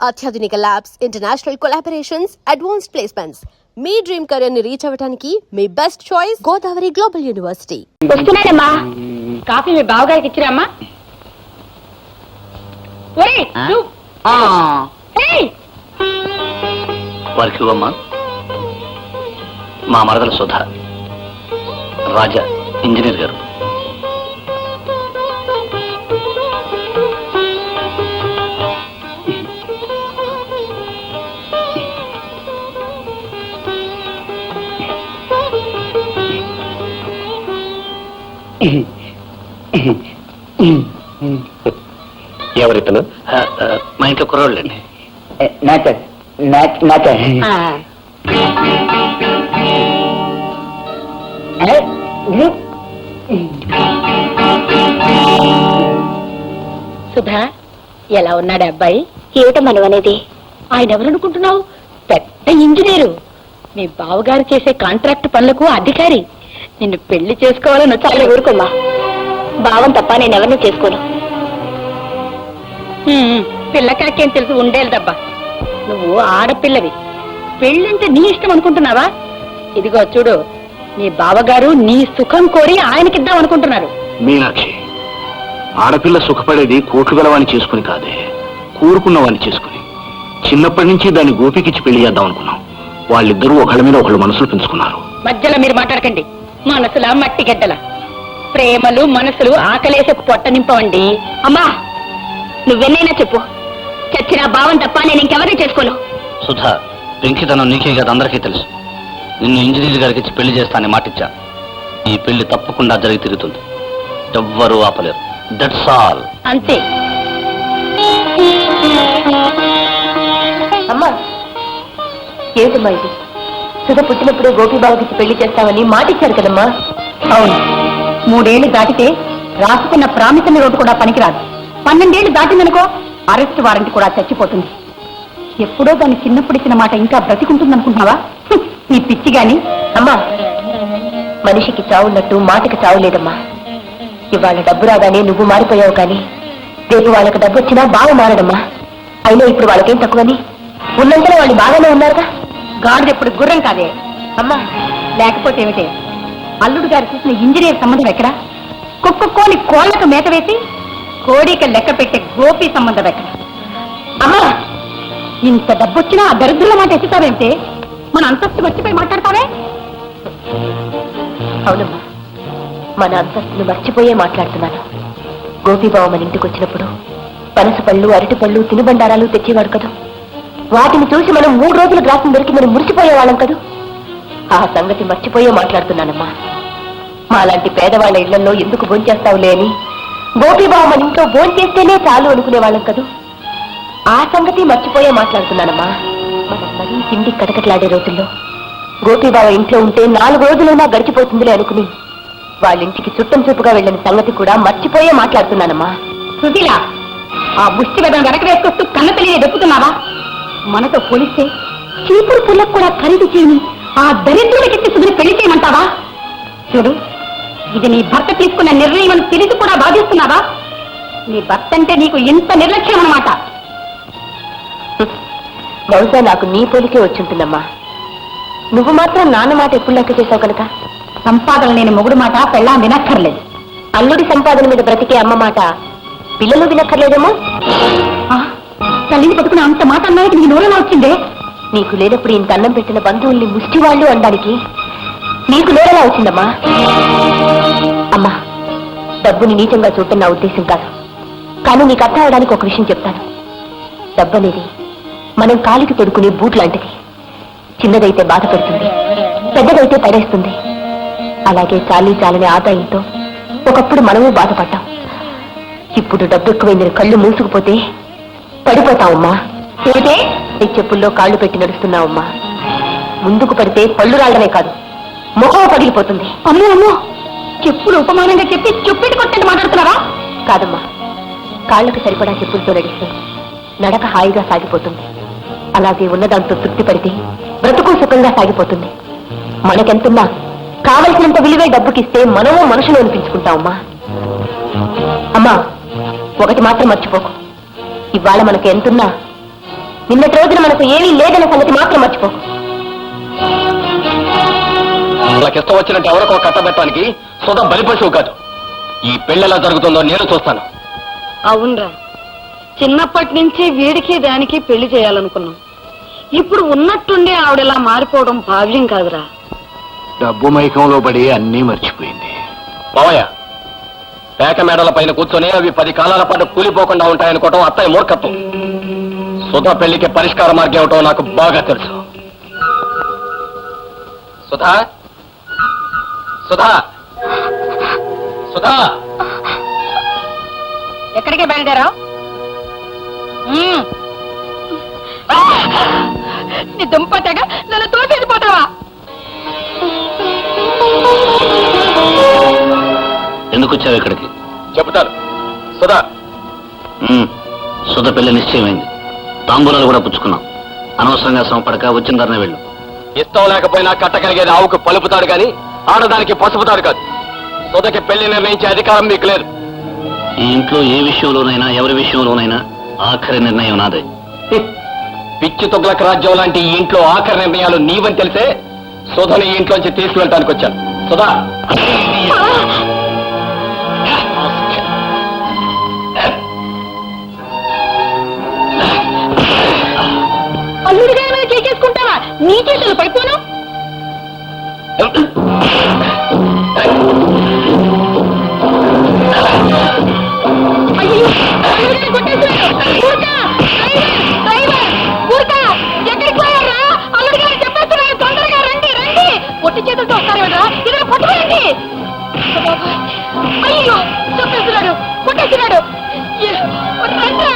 అత్యాధునిక labs, international collaborations, advanced placements. మీ dream career ని రీచ్ అవ్వడానికి మీ best choice Godavari global university. వస్తున్నానమ్మా. కాఫీ మీ బావగారికి ఇచ్చిరామ్మా. వారికి ఇవ్వమ్మా. మా మరదల సుధా, రాజా ఇంజనీర్ గారు. ఎవరితను? మా ఇంట్లో కుర్రోళ్ళండి. సుధా, ఎలా ఉన్నాడు అబ్బాయి? ఏమిటమ్మా నువ్వు అనేది? ఆయన ఎవరనుకుంటున్నావు? పెద్ద ఇంజనీరు. మీ బావగారు చేసే కాంట్రాక్ట్ పనులకు అధికారి. నిన్ను పెళ్లి చేసుకోవాలని వచ్చి ఊరుకోమ్మా. భావం తప్ప నేను ఎవరిని చేసుకోను. పిల్లకాకేం తెలుసు ఉండేదబ్బా. నువ్వు ఆడపిల్లవి. పెళ్ళంటే నీ ఇష్టం అనుకుంటున్నావా? ఇదిగో చూడు, నీ బావగారు నీ సుఖం కోరి ఆయనకిద్దాం అనుకుంటున్నారు. మీనాక్షి, ఆడపిల్ల సుఖపడేది కోట్లు గలవాణ్ణి చేసుకుని కాదే, కూరుకున్నవాణ్ణి చేసుకుని. చిన్నప్పటి నుంచి దాన్ని గోపికిచ్చి పెళ్లి చేద్దాం అనుకున్నాం. వాళ్ళిద్దరూ ఒకళ్ళ మీద ఒకళ్ళు మనసులు పెంచుకున్నారు. మధ్యలో మీరు మాట్లాడకండి. మనసులా మట్టి గడ్డల ప్రేమలు మనసులు ఆకలేసే పొట్ట నింపవండి. అమ్మా, నువ్వెన్నైనా చెప్పు, చచ్చిన భావం తప్ప నేను ఇంకెవరిని చేసుకోను. సుధా, పెంకితనం నీకే కదా అందరికీ తెలుసు. నిన్ను ఇంజనీర్ గారికి ఇచ్చి పెళ్లి చేస్తానని మాటిచ్చా. ఈ పెళ్లి తప్పకుండా జరిగి తిరుగుతుంది. ఎవ్వరూ ఆపలేరు. That's all. అంతే. అమ్మా, ఏమిటమ్మా ఇది? సుధ పుట్టినప్పుడే గోపీబాబుకి పెళ్లి చేస్తామని మాటిచ్చారు కదమ్మా. అవును, 3 ఏళ్లు దాటితే రాసుకున్న ప్రామిసరీ రోడ్డు కూడా పనికిరాదు. 12 ఏళ్లు దాటిందనుకో, అరెస్ట్ వారెంట్ కూడా చచ్చిపోతుంది. ఎప్పుడో దాన్ని చిన్నప్పుడు ఇచ్చిన మాట ఇంకా బ్రతికుంటుంది అనుకుంటున్నావా? ఈ పిచ్చి గాని. అమ్మా, మనిషికి చావున్నట్టు మాటకి చావు లేదమ్మా. ఇవాళ డబ్బు రాగానే నువ్వు మారిపోయావు, కానీ రేపు వాళ్ళకి డబ్బు వచ్చినా బాగా మారడమ్మా. అయినా ఇప్పుడు వాళ్ళకేం తక్కువని? ఉన్నంతలో వాళ్ళు బాగానే ఉన్నారుగా. గాడిద ఎప్పుడు గుర్రం కాదే అమ్మా. లేకపోతే ఏమిటే? అల్లుడు గారు చూసిన ఇంజనీర్ సంబంధం ఎక్కడ? కుక్కకోని కోళ్లకు మేత వేసి కోడిక లెక్క పెట్టే గోపి సంబంధం ఎక్కడ? అమ్మా, ఇంత డబ్బొచ్చినా ఆ దరిద్రుల మాట ఎత్తుతావేంటే? మన అంతస్తు వచ్చిపోయి మాట్లాడతావే? అవునమ్మా, మన అంతస్తును మర్చిపోయే మాట్లాడుతున్నాను. గోపీబాబు మన ఇంటికి వచ్చినప్పుడు పనస పళ్ళు, అరటి పళ్ళు, తినుబండారాలు తెచ్చేవాడు కదా. వాటిని చూసి మనం 3 రోజుల గ్రాసం దొరికిందని మురిసిపోయేవాళ్ళం కదా. ఆ సంగతి మర్చిపోయే మాట్లాడుతున్నానమ్మా. మాలాంటి పేదవాళ్ల ఇళ్లలో ఎందుకు భోంచేస్తావులే అని గోపీబాబు మన ఇంట్లో భోంచేస్తేనే చాలు అనుకునేవాళ్ళం కదా. ఆ సంగతి మర్చిపోయే మాట్లాడుతున్నానమ్మా. మనం మరీ తిండి కటకట్లాడే రోజుల్లో గోపీబాబు ఇంట్లో ఉంటే 4 రోజులైనా గడిచిపోతుందిలే అనుకుని వాళ్ళింటికి చుట్టం చూపుగా వెళ్ళిన సంగతి కూడా మర్చిపోయే మాట్లాడుతున్నానమ్మా. సుశీల, ఆ ముష్టి వెదం వెనక వేసుకొస్తూ కన్నతల్లిని దెప్పుతున్నావా? మనతో పోలిస్తే చీపురు పుల్లకు కూడా ఖరీదు చేయని ఆ దరిద్రుడికి సుధుని పెళ్లి చేయమంటావా? చూడు, ఇది నీ భర్త తీసుకున్న నిర్ణయం అని తెలిసి కూడా బాధిస్తున్నావా? నీ భర్త అంటే నీకు ఇంత నిర్లక్ష్యం అన్నమాట. బహుశా నాకు నీ పోలికే వచ్చుంటుందమ్మా. నువ్వు మాత్రం నాన్న మాట ఎప్పుడు లెక్క చేసావు కనుక. సంపాదన లేని మొగుడు మాట పెళ్ళాం వినక్కర్లేదు. అల్లుడి సంపాదన మీద బ్రతికే అమ్మ మాట పిల్లలు వినక్కర్లేదేమో. తల్లిని పట్టుకుని అంత మాట అన్నానికి నీకు నోరేలా వచ్చిందే? నీకు లేనప్పుడు ఇంత అన్నం పెట్టిన బంధువుల్ని ముష్టివాళ్ళు అనడానికి నీకు నోరెలా వచ్చిందమ్మా? అమ్మా, డబ్బుని నీచంగా చూడటం నా ఉద్దేశం కాదు. కానీ నీకు అర్థం అవడానికి ఒక విషయం చెప్తాను. డబ్బు అనేది మనం కాలికి తొడుకునే బూట్ లాంటిది. చిన్నదైతే బాధ పెడుతుంది, పెద్దదైతే పడేస్తుంది. అలాగే చాలని ఆదాయంతో ఒకప్పుడు మనము బాధపడ్డాం. ఇప్పుడు డబ్బు ఎక్కువైందని కళ్ళు మూసుకుపోతే పడిపోతావమ్మా. ఏమిటే నీ చెప్పుల్లో కాళ్ళు పెట్టి నడుస్తున్నావమ్మా. ముందుకు పడితే పళ్ళు రాళ్లనే కాదు, మొహం పగిలిపోతుంది. అమ్మో అమ్మో, చెప్పులు ఉపమానంగా చెప్పి చెప్పుటి కొట్టండి మాట్లాడుతున్నారా? కాదమ్మా, కాళ్లకు సరిపడా చెప్పులతో నడిస్తే నడక హాయిగా సాగిపోతుంది. అలాగే ఉన్నదాంతో తృప్తి పడితే బ్రతుకు సుఖంగా సాగిపోతుంది. మనకెంతున్నా కావలసినంత విలువే డబ్బుకిస్తే మనము మనుషులు అనిపించుకుంటామమ్మా. అమ్మా, ఒకటి మాత్రం మర్చిపోకు, ఇవాళ మనకు ఎంతున్నా నిన్నటి రోజున మనకు ఏమీ లేదన్న సంగతి మాత్రం మర్చిపో. వాళ్ళకి ఇష్టం వచ్చినట్టు ఎవరికో కట్టబెట్టడానికి సుధ బలిపశువు కాదు. ఈ పెళ్లి ఎలా జరుగుతుందో నేను చూస్తాను. అవునరా, చిన్నప్పటి నుంచి వీడికి దానికి పెళ్లి చేయాలనుకున్నాం. ఇప్పుడు ఉన్నట్టుండి ఆవిడలా మారిపోవడం భావ్యం కాదురా. డబ్బు మైకంలో పడి అన్నీ మర్చిపోయింది. మావయ్య, పేక మేడల పైన కూర్చొని అవి 10 కాలాల పాటు కూలిపోకుండా ఉంటాయనుకోవటం అత్తయ్య మూర్ఖత్వం. సుధ పెళ్లికి పరిష్కార మార్గం ఏమిటో నాకు బాగా తెలుసు. సుధా, సుధా, సుధా, ఎక్కడికి బయలుదేరావు? నీ దుంప తెగ నన్ను తోసేసిపోతావా? ఎందుకు వచ్చావు ఇక్కడికి? చెబుతాను. సుధా, సుధ పెళ్లి నిశ్చయమైంది. తాంబూలాలు కూడా పుచ్చుకున్నాం. అనవసరంగా శ్రమపడక వచ్చిన ధరనే వెళ్ళు. ఇష్టం లేకపోయినా కట్టగలిగేది ఆవుకు పలుపుతాడు కానీ ఆడదానికి పసుపుతాడు కాదు. సుధకి పెళ్లి నిర్ణయించే అధికారం మీకు లేదు. ఈ ఇంట్లో ఏ విషయంలోనైనా ఎవరి విషయంలోనైనా ఆఖరి నిర్ణయం నాదే. పిచ్చి తొగ్లక రాజ్యం లాంటి ఈ ఇంట్లో ఆఖరి నిర్ణయాలు నీవని తెలిసే సుధని ఈ ఇంట్లోంచి తీసుకువెళ్ళటానికి వచ్చాను. సుధా, అల్లుడిగా ఏమైనా చేసేసుకుంటావా? నీ చేతులు పడిపోను. అయ్యో, అల్లుడిని కొట్టేశాడు. ఊరుకా, డ్రైవర్, ఊరుకా. ఎక్కడికి పోయారా? అల్లుడి గారు చెప్పేస్తున్నారు, తొందరగా రండి, రండి. పొట్టి చేతులతో వస్తారేమరా? ఇద్దరు పట్టుకోండి. అయ్యో, చెప్పేస్తున్నాడు, కొట్టేస్తున్నాడు. రండ్రా,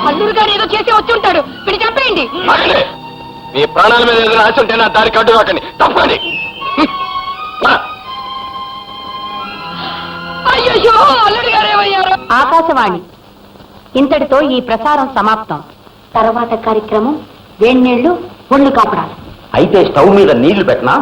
అల్లుడు గారు ఏదో చేసి వచ్చి ఉంటాడు. వీడు చంపేయండి. ఆగండి. మీ ప్రాణాల మీద ఏదైనా ఆశ ఉంటే నా దారి కట్టు రాకండి. తప్పండి. అయ్యో, అల్లుడు గారు ఏమయ్యారు? ఆకాశవాణి ఇంతటితో ఈ ప్రసారం సమాప్తం. తర్వాత కార్యక్రమం వేణీళ్లు ఒళ్ళు కాపడాలి. అయితే స్టవ్ మీద నీళ్లు పెట్టనా?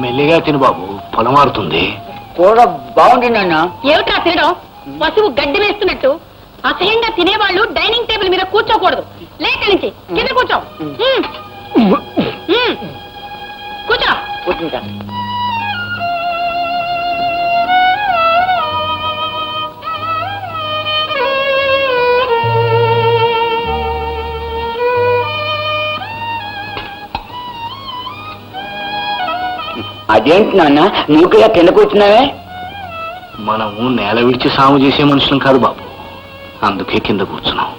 మెల్లిగా తిను బాబు, పొలం మారుతుంది. కూర బాగుంది నాన్న. ఏమిట్రా తినడం? పశువు గడ్డి వేస్తున్నట్టు. అసహ్యంగా తినేవాళ్ళు డైనింగ్ టేబుల్ మీద కూర్చోకూడదు. లేక నుంచి కింద కూర్చో. కూర్చో. కూర్చుంటా. అదేంటి నాన్న నువ్వు ఇలా కింద కూర్చున్నావే? మనము నేల విడిచి సాము చేసే మనుషులం కాదు బాబు, అందుకే కింద కూర్చున్నాం.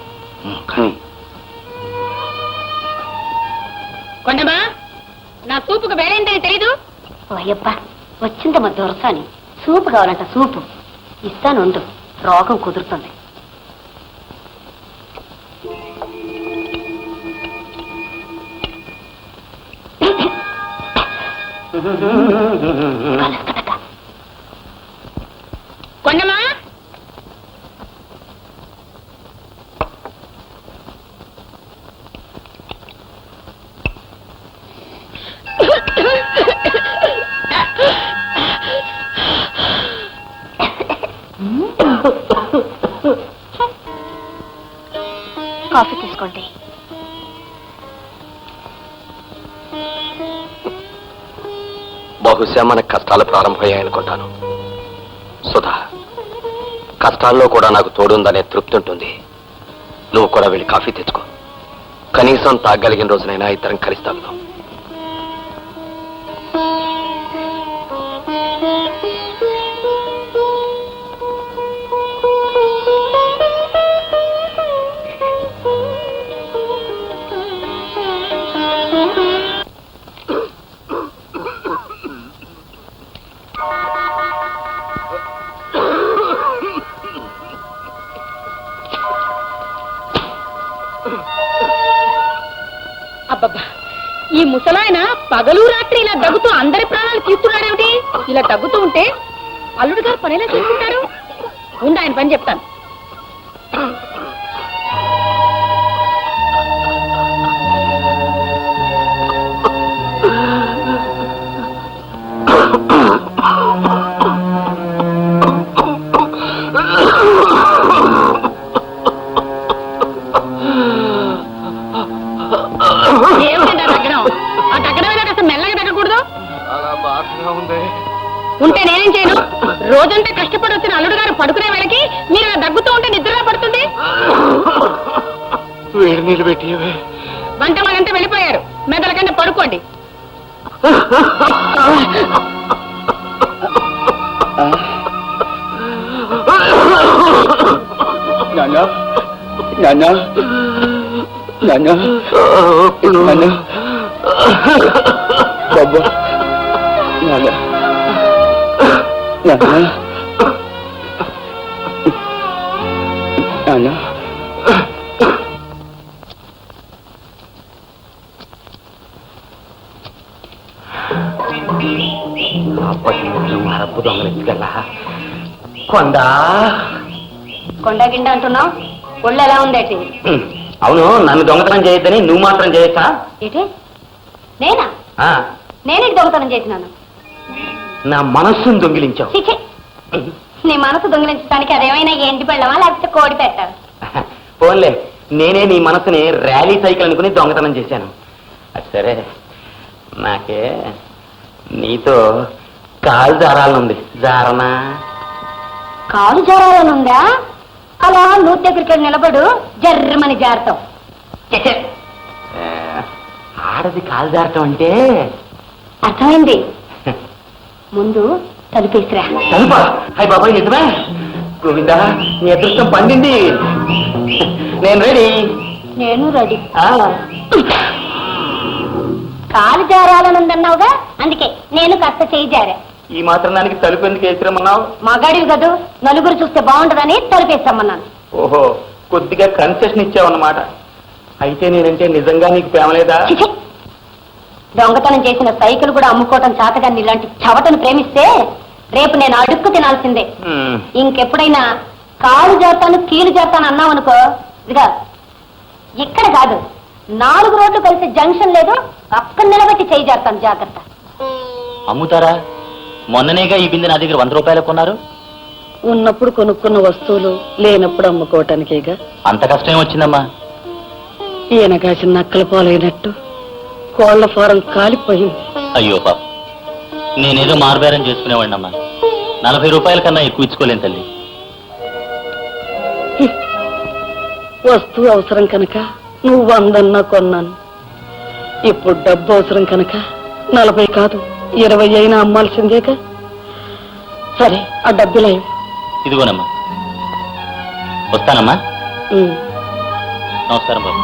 కొండమా, నా సూపుకు వేడైందని తెలీదు? అయ్యబ్బా, వచ్చిందమ్మ దొరసాని. సూపు కావాలంట, సూపు ఇస్తానుండు. రోగం కుదురుతుంది. కొండమా, కాఫీ తీసుకోండి. బహుశా మన కష్టాలు ప్రారంభమయ్యాయనుకుంటాను. సుధా, కష్టాల్లో కూడా నాకు తోడుందనే తృప్తి ఉంటుంది. నువ్వు కూడా వెళ్ళి కాఫీ తెచ్చుకో. కనీసం తాగలిగిన రోజునైనా ఇద్దరం కలిసి తాగుదాం. అబ్బబ్బా, ఈ ముసలాయన పగలు రాత్రి ఇలా దగ్గుతూ అందరి ప్రాణాలు తీస్తున్నాడేమిటి? ఇలా దగ్గుతూ ఉంటే అల్లుడు గారు పనిలా చేసుకుంటారు. ఉండి ఆయన పని చెప్తాను. ఏమిటండి ఆ దగ్గరం? ఆ దగ్గర మీద కాస్త మెల్లగా దగ్గకూడదు. ఉంటే నేనేం చేయను? రోజంతా కష్టపడి వచ్చిన అల్లుడు గారు పడుకునే వేళకి మీరు ఇలా దగ్గుతూ ఉంటే నిద్రలా పడుతుంది. వేడి నీళ్ళు పెట్టి వంట వాళ్ళంతా వెళ్ళిపోయారు. మెదల కింద పడుకోండి. నాన్న నాన్న నాన్న నాన్న బాబా నాన్న నాన్న నాన్న మరపు దొంగలించుకెళ్ళా కొండా కొండ గిండ అంటున్నావు, ఒళ్ళు ఎలా ఉందేటి? అవును, నన్ను దొంగతనం చేయొద్దని నువ్వు మాత్రం చేయొచ్చా? ఏంటి? నేనా? నేనేటి దొంగతనం చేసినాను? నా మనస్సును దొంగిలించావు. చిచి, నీ మనసు దొంగిలించడానికి అదేమైనా ఎండి పెళ్ళమా లేకపోతే కోడి పెట్టావు? పోన్లే, నేనే నీ మనసుని ర్యాలీ సైకిల్ అనుకుని దొంగతనం చేశాను. అది సరే, నాకే నీతో కాలు జారాలనుంది. జారనా? కాలు జారాలనుందా? అలా నూతి దగ్గరికి నిలబడు, జర్రమని జారుతావు. ఆడది కాలు జారటం అంటే అర్థమైంది. ముందు తలుపేసిరా. తలుపా? హాయ్ బాబాయ్, నిజమే? గోవిందా, నీ అదృష్టం పండింది. నేను రెడీ. నేను రెడీ. కాలు జారాలనుందన్నావుగా, అందుకే నేను కాస్త చేయి జారా. ఈ మాత్రం దానికి తలుపు ఎందుకు వేసిరమ్మన్నావు? మగాడివి కదూ, నలుగురు చూస్తే బాగుండదని తలుపేస్తామన్నాను. ఓహో, కొద్దిగా కన్సెషన్ ఇచ్చావన్నమాట. అయితే నేనంటే నిజంగా నీకు ప్రేమ లేదా? చిచి, దొంగతనం చేసిన సైకిల్ కూడా అమ్ముకోవటం చాతగాని ఇలాంటి చవటను ప్రేమిస్తే రేపు నేను అడుక్కు తినాల్సిందే. ఇంకెప్పుడైనా కాలు జాతాను కీలు జాతాను అన్నావనుకో, ఇదిగా ఇక్కడ కాదు, 4 రోడ్లు కలిసి జంక్షన్ లేదు, అక్కడ నిలబెట్టి చేయి జాతాను. జాగ్రత్త. అమ్ముతారా? మొన్ననేగా ఈ బిందె నా దగ్గర 100 రూపాయలు కొన్నారు. ఉన్నప్పుడు కొనుక్కున్న వస్తువులు లేనప్పుడు అమ్ముకోవటానికేగా. అంత కష్టం వచ్చిందమ్మా. ఈయన కాసిన నక్కల పాలైనట్టు కోళ్ల ఫారం కాలిపోయింది. అయ్యో పాప, నేనేదో మార్బేరం చేసుకునేవాడినమ్మా. 40 రూపాయల కన్నా ఎక్కువ ఇచ్చుకోలేను తల్లి. వస్తువు అవసరం కనుక నువ్వు 100 కొన్నాను. ఇప్పుడు డబ్బు అవసరం కనుక 40 కాదు 20 అయినా అమ్మాల్సిందేగా. సరే, ఆ డబ్బులే. ఇదిగోనమ్మా. వస్తానమ్మా. నమస్కారం బాబు.